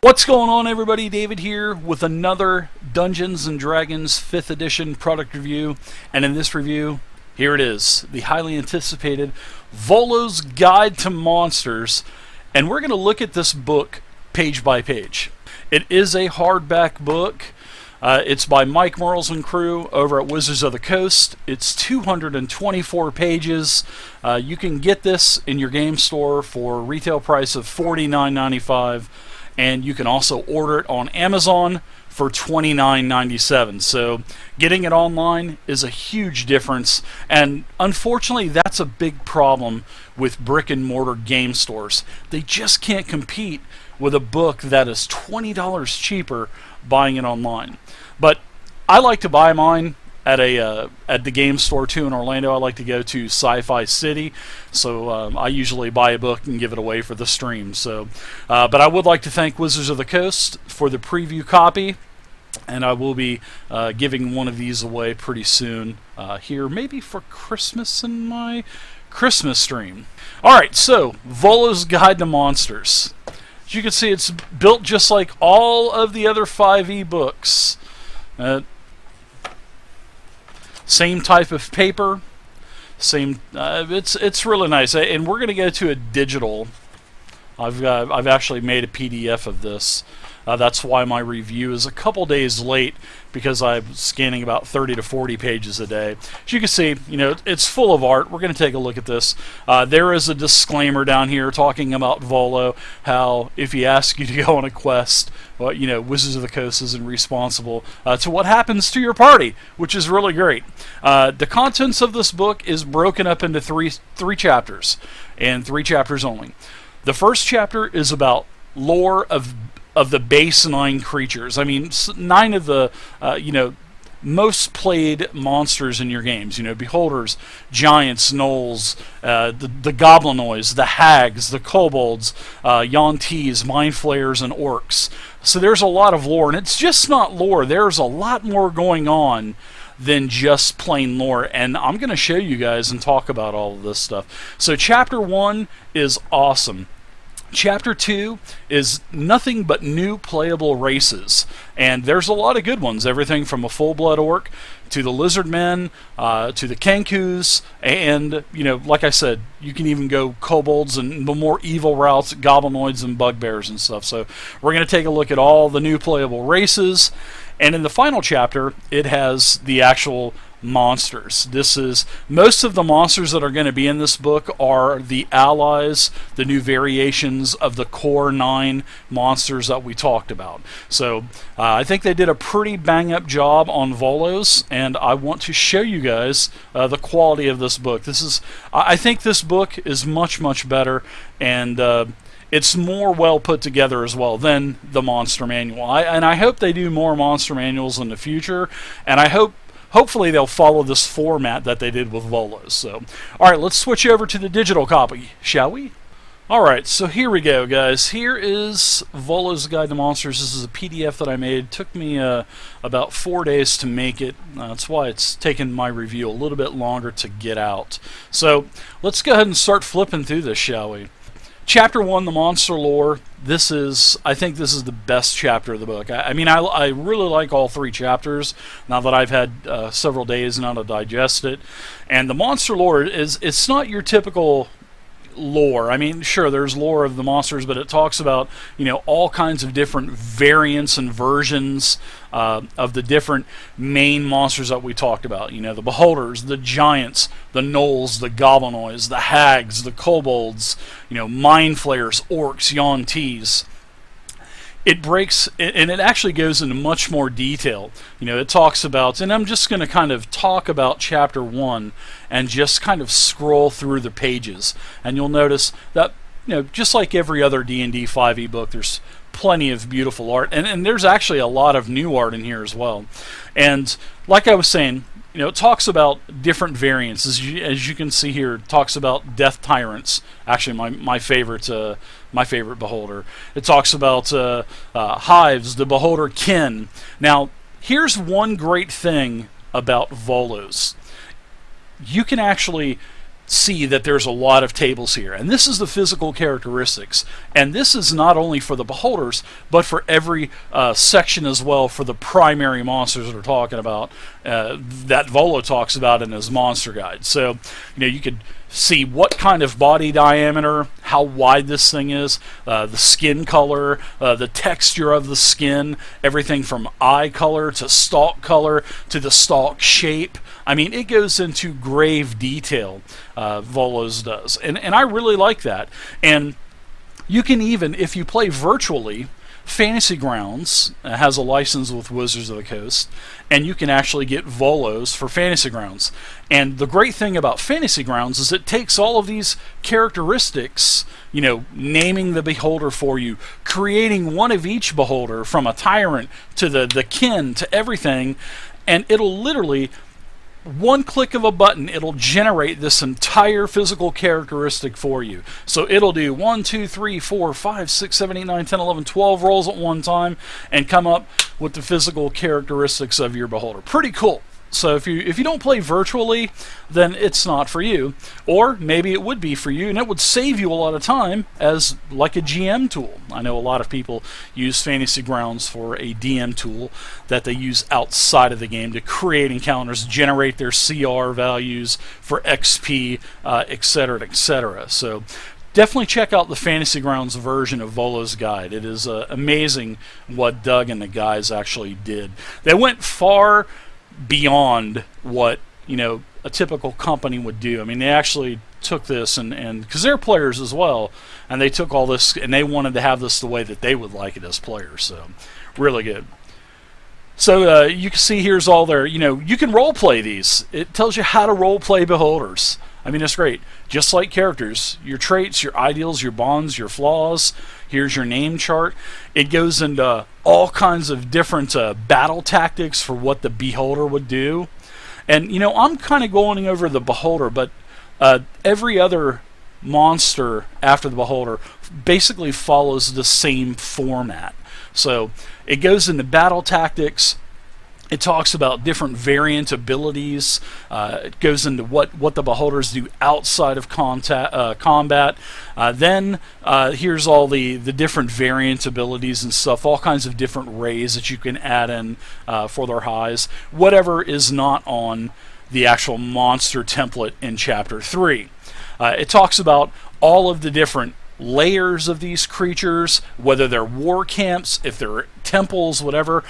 What's going on, everybody? David here with another Dungeons & Dragons 5th edition product review. And in this review, here it is, the highly anticipated Volo's Guide to Monsters. And we're going to look at this book page by page. It is a hardback book. It's by Mike Merles and crew over at Wizards of the Coast. It's 224 pages. You can get this in your game store for a retail price of $49.95. And you can also order it on Amazon for $29.97. So getting it online is a huge difference. And unfortunately, that's a big problem with brick and mortar game stores. They just can't compete with a book that is $20 cheaper buying it online. But I like to buy mine at the game store too in Orlando. I like to go to Sci-Fi City, so I usually buy a book and give it away for the stream. So, but I would like to thank Wizards of the Coast for the preview copy, and I will be giving one of these away pretty soon here, maybe for Christmas in my Christmas stream. All right, so Volo's Guide to Monsters. As you can see, it's built just like all of the other 5e books. Same type of paper, same. It's really nice, and we're going to go to a digital. I've actually made a PDF of this. That's why my review is a couple days late, because I'm scanning about 30 to 40 pages a day. As you can see, it's full of art. We're going to take a look at this. There is a disclaimer down here talking about Volo, how if he asks you to go on a quest, well, Wizards of the Coast isn't responsible to what happens to your party, which is really great. The contents of this book is broken up into three chapters, and 3 chapters only. The first chapter is about lore of the base 9 creatures. I mean, 9 of the most played monsters in your games. Beholders, giants, gnolls, the goblinoids, the hags, the kobolds, yontees, mind flayers, and orcs. So there's a lot of lore, and it's just not lore. There's a lot more going on than just plain lore, and I'm going to show you guys and talk about all of this stuff. So chapter 1 is awesome. Chapter 2 is nothing but new playable races, and there's a lot of good ones. Everything from a full-blood orc to the lizard men to the kenkus, and like I said, you can even go kobolds and the more evil routes, goblinoids and bugbears and stuff. So we're going to take a look at all the new playable races, and in the final chapter, it has the actual monsters. This is most of the monsters that are going to be in this book are the allies, the new variations of the core 9 monsters that we talked about. So I think they did a pretty bang up job on Volos, and I want to show you guys the quality of this book. I think this book is much better, and it's more well put together as well than the monster manual. And I hope they do more monster manuals in the future, and hopefully they'll follow this format that they did with Volos. So, alright, let's switch over to the digital copy, shall we? Alright, so here we go, guys. Here is Volo's Guide to Monsters. This is a PDF that I made. It took me about 4 days to make it. That's why it's taken my review a little bit longer to get out. So, let's go ahead and start flipping through this, shall we? Chapter 1, the monster lore. I think this is the best chapter of the book. I mean, I really like all 3 chapters, now that I've had several days now to digest it. And the monster lore it's not your typical lore. I mean, sure, there's lore of the monsters, but it talks about, all kinds of different variants and versions of the different main monsters that we talked about. The beholders, the giants, the gnolls, the goblinoids, the hags, the kobolds, mind flayers, orcs, yontees. It breaks, and it actually goes into much more detail. It talks about, and I'm just going to kind of talk about chapter 1 and just kind of scroll through the pages. And you'll notice that, just like every other D&D 5e book, there's plenty of beautiful art. And there's actually a lot of new art in here as well. And like I was saying, it talks about different variants. As you can see here, it talks about death tyrants. Actually, my favorite beholder. It talks about hives, the beholder kin. Now, here's one great thing about Volos. You can actually see that there's a lot of tables here. And this is the physical characteristics. And this is not only for the beholders, but for every section as well for the primary monsters that we're talking about, that Volo talks about in his monster guide. So, you could see what kind of body diameter, how wide this thing is, the skin color, the texture of the skin, everything from eye color to stalk color to the stalk shape. I mean, it goes into grave detail, Volo's does. And I really like that. And you can even, if you play virtually, Fantasy Grounds has a license with Wizards of the Coast, and you can actually get Volos for Fantasy Grounds. And the great thing about Fantasy Grounds is it takes all of these characteristics, naming the beholder for you, creating one of each beholder from a tyrant to the kin to everything, and it'll literally, one click of a button, it'll generate this entire physical characteristic for you. So it'll do 1, 2, 3, 4, 5, 6, 7, 8, 9, 10, 11, 12 rolls at one time and come up with the physical characteristics of your beholder. Pretty cool. So if you don't play virtually, then it's not for you. Or maybe it would be for you, and it would save you a lot of time as like a GM tool. I know a lot of people use Fantasy Grounds for a DM tool that they use outside of the game to create encounters, generate their CR values for XP, etc., etc. So definitely check out the Fantasy Grounds version of Volo's guide. It is amazing what Doug and the guys actually did. They went far beyond what a typical company would do. I mean, they actually took this and because they're players as well, and they took all this and they wanted to have this the way that they would like it as players. So really good. So you can see here's all their, you can role play these. It tells you how to role play beholders. I mean, it's great. Just like characters, your traits, your ideals, your bonds, your flaws. Here's your name chart. It goes into all kinds of different battle tactics for what the beholder would do. And, I'm kind of going over the beholder, but every other monster after the beholder basically follows the same format. So it goes into battle tactics. It talks about different variant abilities. It goes into what the beholders do outside of combat. Then here's all the different variant abilities and stuff, all kinds of different rays that you can add in for their highs, whatever is not on the actual monster template in Chapter 3. It talks about all of the different layers of these creatures, whether they're war camps, if they're temples, whatever.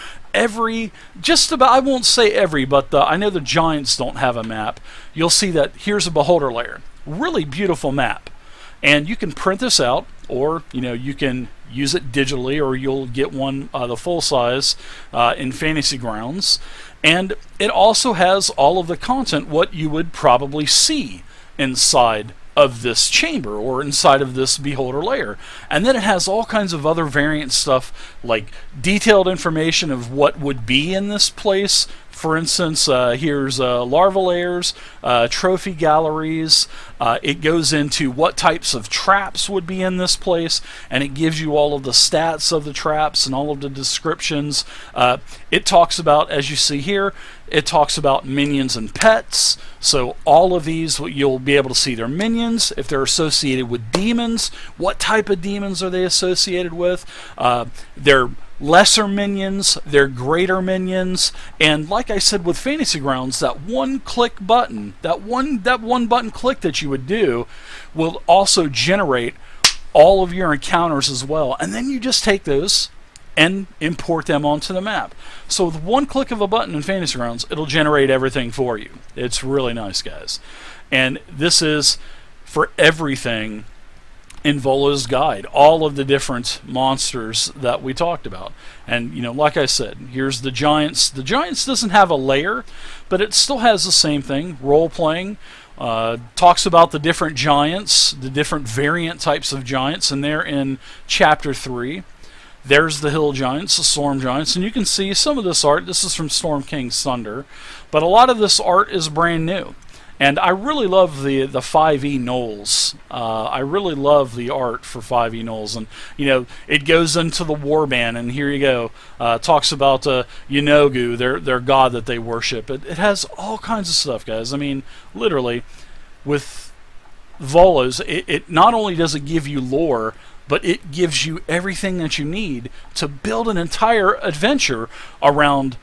Just about, I won't say every, but I know the giants don't have a map. You'll see that here's a beholder layer. Really beautiful map. And you can print this out, or you can use it digitally, or you'll get one the full size in Fantasy Grounds. And it also has all of the content, what you would probably see inside of this chamber or inside of this beholder layer. And then it has all kinds of other variant stuff, like detailed information of what would be in this place. For instance, here's larva layers, trophy galleries. It goes into what types of traps would be in this place, and it gives you all of the stats of the traps and all of the descriptions. It talks about, as you see here, it talks about minions and pets. So all of these, you'll be able to see their minions. If they're associated with demons, what type of demons are they associated with? Their lesser minions, their greater minions, and like I said with Fantasy Grounds, that one click button, that one button click that you would do will also generate all of your encounters as well. And then you just take those and import them onto the map. So with one click of a button in Fantasy Grounds, it'll generate everything for you. It's really nice, guys. And this is for everything in Volo's guide, all of the different monsters that we talked about. And like I said, here's the giants. The giants doesn't have a layer, but it still has the same thing, role playing. Talks about the different giants, the different variant types of giants, and they're in Chapter 3. There's the hill giants, the storm giants, and you can see some of this art. This is from Storm King's Thunder, but a lot of this art is brand new. And I really love the 5e Knolls. I really love the art for 5e Knolls. And, it goes into the warband, and here you go. Talks about Yenogu, their god that they worship. It has all kinds of stuff, guys. I mean, literally, with Volos, it not only does it give you lore, but it gives you everything that you need to build an entire adventure around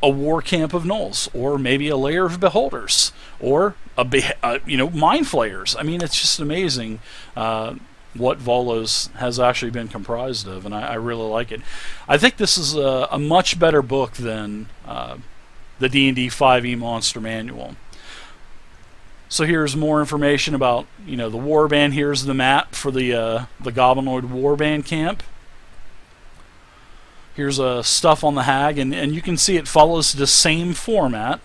a war camp of gnolls, or maybe a lair of beholders, or mind flayers. I mean, it's just amazing what Volos has actually been comprised of, and I really like it. I think this is a much better book than the D&D 5e Monster Manual. So here's more information about, the warband. Here's the map for the Goblinoid warband camp. Here's stuff on the hag, and you can see it follows the same format,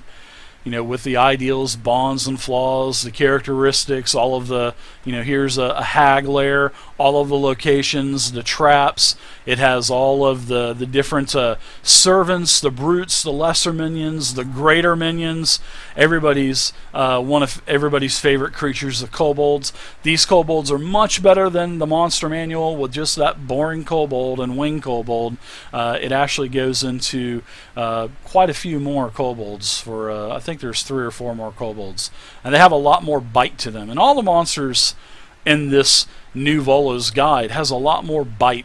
with the ideals, bonds, and flaws, the characteristics, all of the, here's a hag lair, all of the locations, the traps. It has all of the different servants, the brutes, the lesser minions, the greater minions. Everybody's one of everybody's favorite creatures, the kobolds. These kobolds are much better than the Monster Manual with just that boring kobold and wing kobold. It actually goes into quite a few more kobolds. For I think there's 3 or 4 more kobolds, and they have a lot more bite to them. And all the monsters in this new Volo's guide has a lot more bite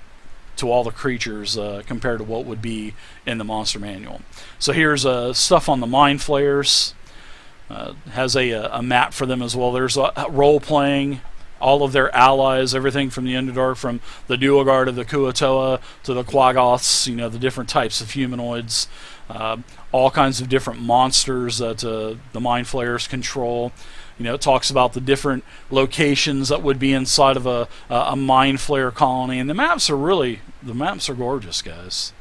to all the creatures compared to what would be in the Monster Manual. So here's stuff on the Mind Flayers. Has a map for them as well. There's role-playing, all of their allies, everything from the Underdark, from the Duergar to the Kuatoa to the Quaggoths, the different types of humanoids, all kinds of different monsters that the Mind Flayers control. It talks about the different locations that would be inside of a Mind Flayer colony, and the maps are gorgeous, guys.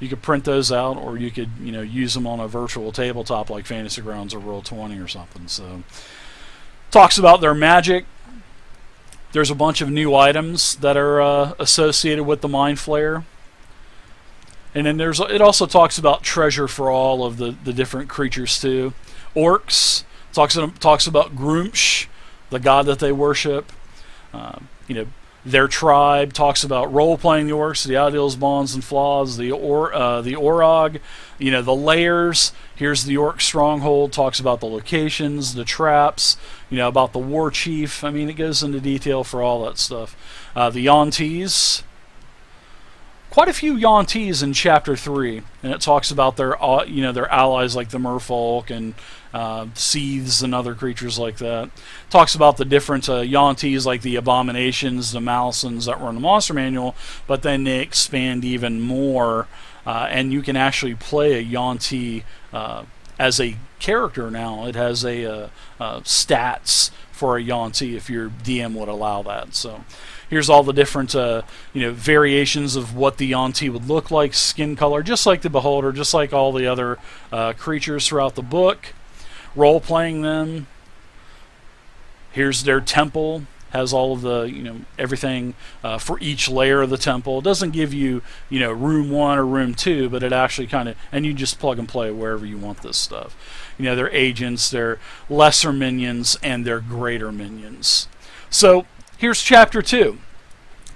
You could print those out, or you could use them on a virtual tabletop like Fantasy Grounds or Roll20 or something. So, talks about their magic. There's a bunch of new items that are associated with the Mind Flayer. And then it also talks about treasure for all of the different creatures too. Orcs, talks about Grumsh, the god that they worship. Their tribe, talks about role-playing the orcs, the ideals, bonds, and flaws, the Orog, the layers. Here's the orc stronghold, talks about the locations, the traps, about the war chief. I mean, it goes into detail for all that stuff. The Yontees. Quite a few Yontees in Chapter 3, and it talks about their allies like the merfolk and seeths and other creatures like that. Talks about the different Yontees like the abominations, the Malisons that were in the Monster Manual, but then they expand even more, and you can actually play a Yonti as a character now. It has a stats for a Yonti if your DM would allow that. So here's all the different variations of what the Yonti would look like, skin color, just like the Beholder, just like all the other creatures throughout the book. Role-playing them. Here's their temple. Has all of the everything for each layer of the temple. It doesn't give you room 1 or room 2, but it actually kind of, and you just plug and play wherever you want this stuff. Their agents, their lesser minions, and their greater minions. So here's Chapter 2.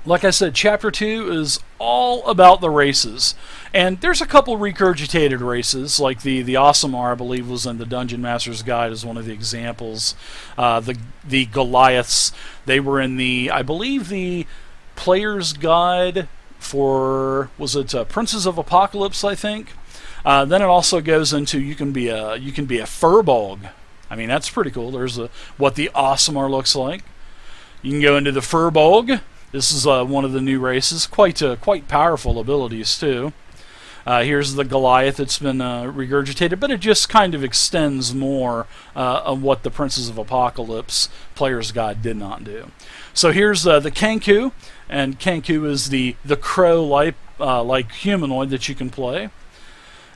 Like I said, Chapter 2 is all about the races. And there's a couple regurgitated races, like the Aasimar, I believe, was in the Dungeon Master's Guide as one of the examples. The Goliaths, they were in I believe, the Player's Guide for, was it Princes of Apocalypse, I think? Then it also goes into you can be a Furbolg. I mean, that's pretty cool. There's what the Aasimar looks like. You can go into the Furbolg. This is one of the new races. Quite powerful abilities too. Here's the Goliath. It's been regurgitated, but it just kind of extends more of what the Princes of Apocalypse Player's Guide did not do. So here's the Kenku, and Kenku is the crow like humanoid that you can play.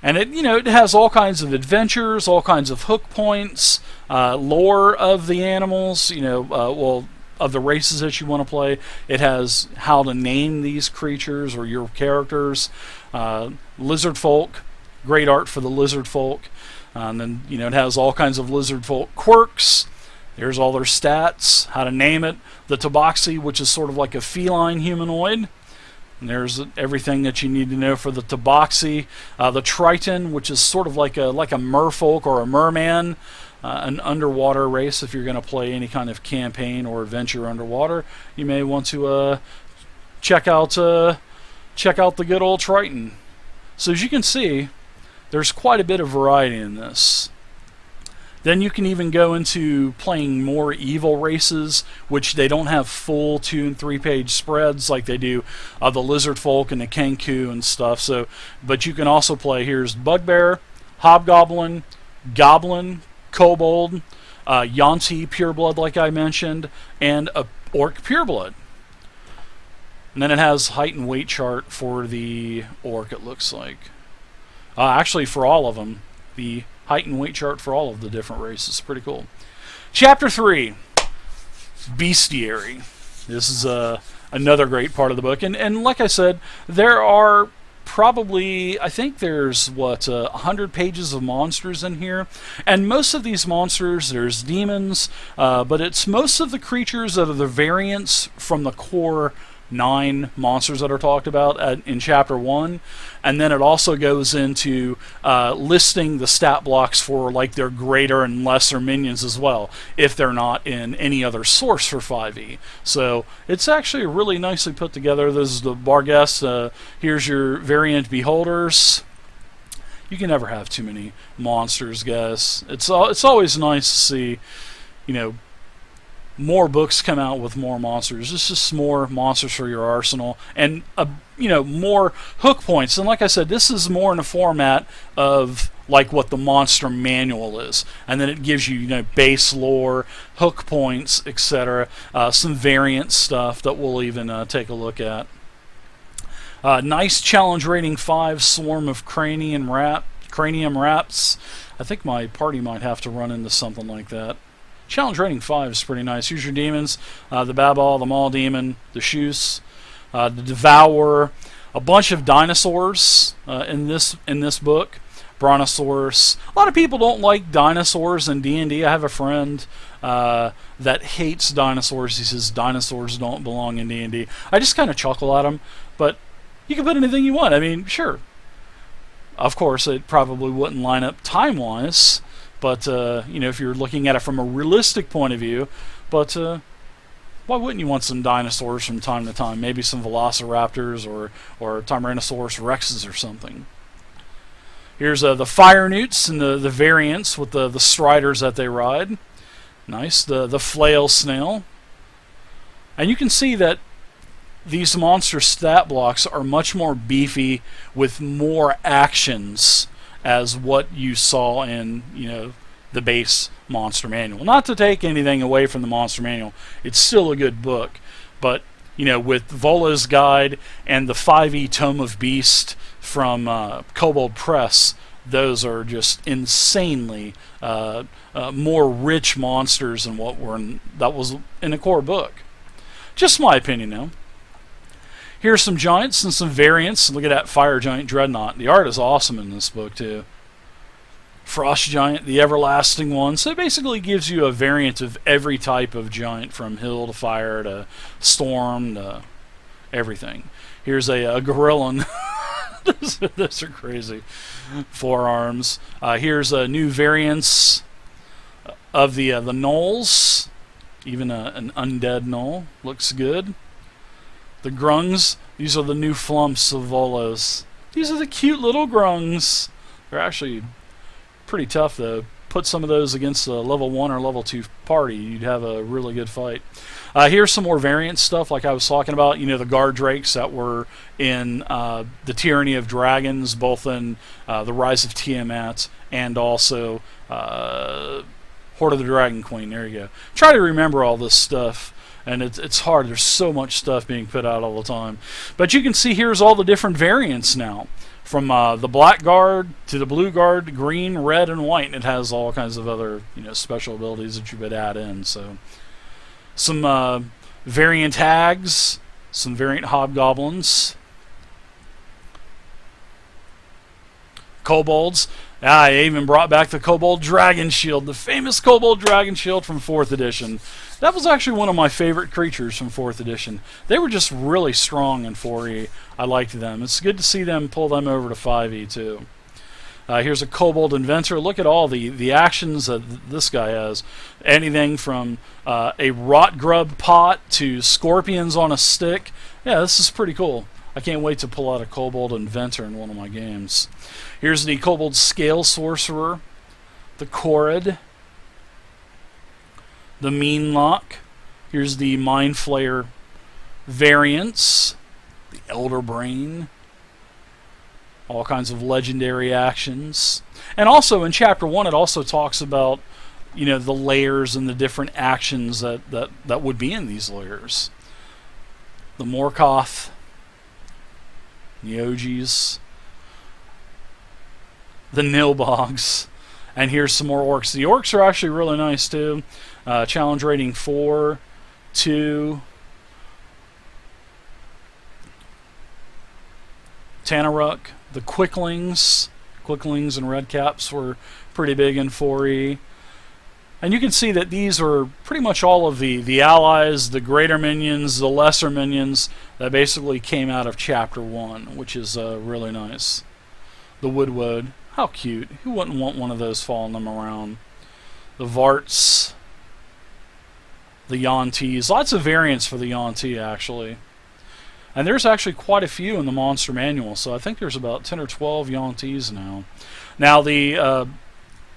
And it has all kinds of adventures, all kinds of hook points, lore of the animals, of the races that you want to play. It has how to name these creatures or your characters. Lizard folk, great art for the lizard folk. And then, it has all kinds of lizard folk quirks. There's all their stats, how to name it. The Tabaxi, which is sort of like a feline humanoid. And there's everything that you need to know for the Tabaxi. The Triton, which is sort of like a merfolk or a merman. an underwater race. If you're going to play any kind of campaign or adventure underwater, you may want to check out the good old Triton. So as you can see, there's quite a bit of variety in this. Then you can even go into playing more evil races, which they don't have full 2- and 3-page spreads like they do the Lizard Folk and the Kenku and stuff. So, but you can also play, here's Bugbear, Hobgoblin, Goblin, Kobold, Yuan-ti Pureblood like I mentioned, and a Orc Pureblood. And then it has height and weight chart for the Orc, it looks like. Actually, for all of them, the height and weight chart for all of the different races. Pretty cool. Chapter 3, Bestiary. This is another great part of the book. And like I said, there are probably, I think there's, 100 pages of monsters in here. And most of these monsters, there's demons, but it's most of the creatures that are the variants from the core 9 monsters that are talked about in Chapter 1. And then it also goes into listing the stat blocks for like their greater and lesser minions as well, if they're not in any other source for 5e. So it's actually really nicely put together. This is the Barghest. Here's your variant beholders. You can never have too many monsters, guys. It's always nice to see, you know, more books come out with more monsters. It's just more monsters for your arsenal, and you know, more hook points. And like I said, this is more in a format of like what the monster manual is, and then it gives you, you know, base lore, hook points, etc. Some variant stuff that we'll even take a look at. Nice challenge rating 5 swarm of cranium rats. I think my party might have to run into something like that. Challenge rating 5 is pretty nice. Use your demons, the Babal, the Maul Demon, the Shoos, the Devourer, a bunch of dinosaurs in this book. Brontosaurus. A lot of people don't like dinosaurs in D&D. I have a friend that hates dinosaurs. He says dinosaurs don't belong in D&D. I just kind of chuckle at him, but you can put anything you want. I mean, sure. Of course, it probably wouldn't line up time-wise, but, you know, if you're looking at it from a realistic point of view, but why wouldn't you want some dinosaurs from time to time? Maybe some velociraptors or Tyrannosaurus rexes or something. Here's the fire newts and the variants with the striders that they ride. Nice. The flail snail. And you can see that these monster stat blocks are much more beefy with more actions as what you saw in, you know, the base monster manual. Not to take anything away from the monster manual, it's still a good book, but you know, with Volo's Guide and the 5e Tome of Beast from Kobold Press, those are just insanely more rich monsters than what that was in the core book. Just my opinion now. Here's some giants and some variants. Look at that Fire Giant Dreadnought. The art is awesome in this book too. Frost Giant, the everlasting one. So it basically gives you a variant of every type of giant, from hill to fire to storm to everything. Here's a gorilla. Those are crazy. Forearms. Here's new variants of the gnolls. Even an undead gnoll looks good. The grungs, these are the new flumps of Volos. These are the cute little grungs. They're actually pretty tough though. Put some of those against a level 1 or level 2 party, you'd have a really good fight. Here's some more variant stuff like I was talking about. You know, the guard drakes that were in the Tyranny of Dragons, both in the Rise of Tiamat and also Horde of the Dragon Queen. There you go. Try to remember all this stuff. And it's hard. There's so much stuff being put out all the time. But you can see here's all the different variants now. From the black guard to the blue guard, green, red, and white. And it has all kinds of other, you know, special abilities that you would add in. So some variant hags, some variant hobgoblins, kobolds. I even brought back the Kobold Dragon Shield, the famous Kobold Dragon Shield from 4th edition. That was actually one of my favorite creatures from 4th edition. They were just really strong in 4e. I liked them. It's good to see them pull them over to 5e too. Here's a kobold inventor. Look at all the actions that this guy has. Anything from a rot grub pot to scorpions on a stick. Yeah, this is pretty cool. I can't wait to pull out a kobold inventor in one of my games. Here's the kobold scale sorcerer, the Korrid, the mean lock. Here's the mind flayer variants, the elder brain. All kinds of legendary actions. And also in chapter 1 it also talks about, you know, the layers and the different actions that would be in these layers. The Morkoth, the Ogis, the Nilbogs, and here's some more orcs. The orcs are actually really nice too. Challenge rating 4, 2. Tanaruk. The Quicklings and Redcaps were pretty big in 4E. And you can see that these are pretty much all of the allies, the greater minions, the lesser minions that basically came out of chapter 1, which is really nice. The Woodwood, how cute. Who wouldn't want one of those following them around? The Varts, the Yontis. Lots of variants for the Yonti, actually. And there's actually quite a few in the monster manual, so I think there's about 10 or 12 Yontis now. Now the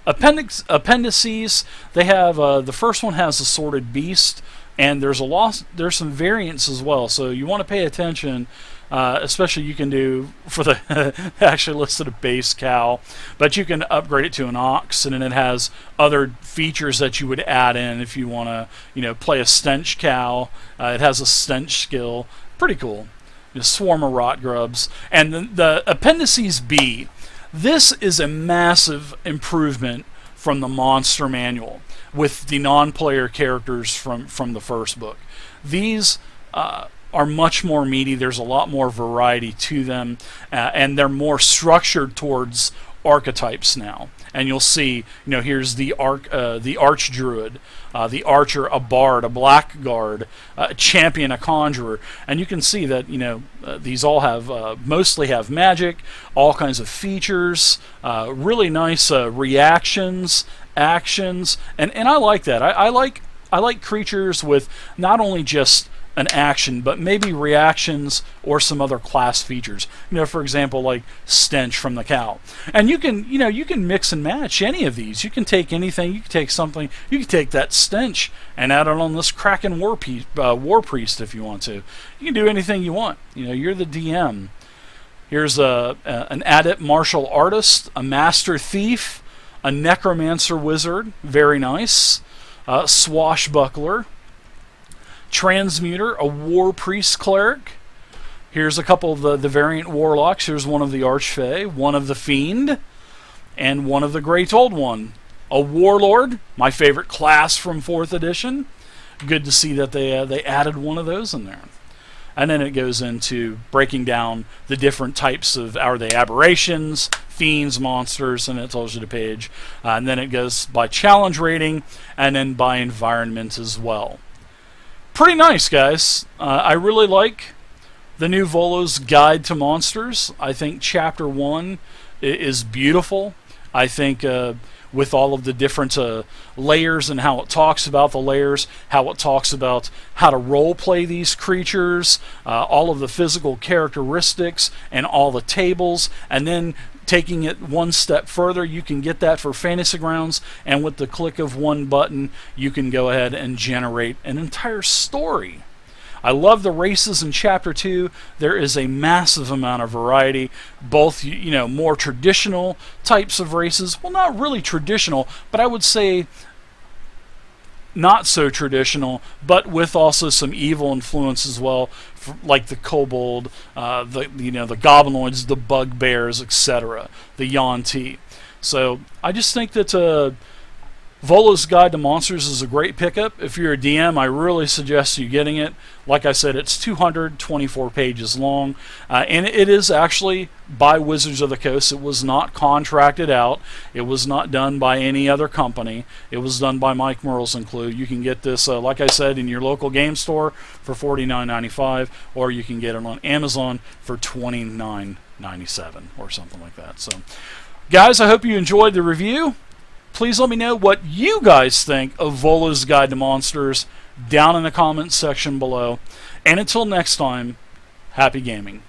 appendices, they have the first one has a sorted beast, and there's some variants as well. So you want to pay attention, especially you can do for the actually listed a base cow, but you can upgrade it to an ox, and then it has other features that you would add in if you want to, you know, play a stench cow. It has a stench skill. Pretty cool. A swarm of rot grubs. And the Appendices B, this is a massive improvement from the monster manual with the non-player characters from the first book. These are much more meaty. There's a lot more variety to them, and they're more structured towards archetypes now. And you'll see, you know, here's the arch druid, the archer, a bard, a blackguard, a champion, a conjurer, and you can see that, you know, these all have mostly have magic, all kinds of features, really nice reactions, actions, and I like that. I like creatures with not only just an action, but maybe reactions or some other class features. You know, for example, like stench from the cow. And you can mix and match any of these. You can take anything. You can take something. You can take that stench and add it on this Kraken war priest if you want to. You can do anything you want. You know, you're the DM. Here's an adept martial artist, a master thief, a necromancer wizard. Very nice. Swashbuckler. Transmuter, a war priest cleric. Here's a couple of the variant warlocks. Here's one of the Archfey, one of the Fiend, and one of the Great Old One. A warlord, my favorite class from 4th edition. Good to see that they added one of those in there. And then it goes into breaking down the different types of, are they aberrations, fiends, monsters, and it tells you the page. And then it goes by challenge rating, and then by environment as well. Pretty nice, guys. I really like the new Volo's Guide to Monsters. I think Chapter 1 is beautiful. I think with all of the different layers and how it talks about the layers, how it talks about how to role-play these creatures, all of the physical characteristics and all the tables, and then taking it one step further, you can get that for Fantasy Grounds, and with the click of one button, you can go ahead and generate an entire story. I love the races in Chapter 2. There is a massive amount of variety, both, you know, more traditional types of races. Well, not really traditional, but I would say not so traditional, but with also some evil influence as well, like the kobold, the goblinoids, the bugbears, etc., the Yonti. So I just think that Volo's Guide to Monsters is a great pickup. If you're a DM, I really suggest you getting it. Like I said, it's 224 pages long, and it is actually by Wizards of the Coast. It was not contracted out. It was not done by any other company. It was done by Mike Merle's and Clue. You can get this, like I said, in your local game store for $49.95, or you can get it on Amazon for $29.97 or something like that. So Guys, I hope you enjoyed the review. Please let me know what you guys think of Volo's Guide to Monsters down in the comments section below. And until next time, happy gaming.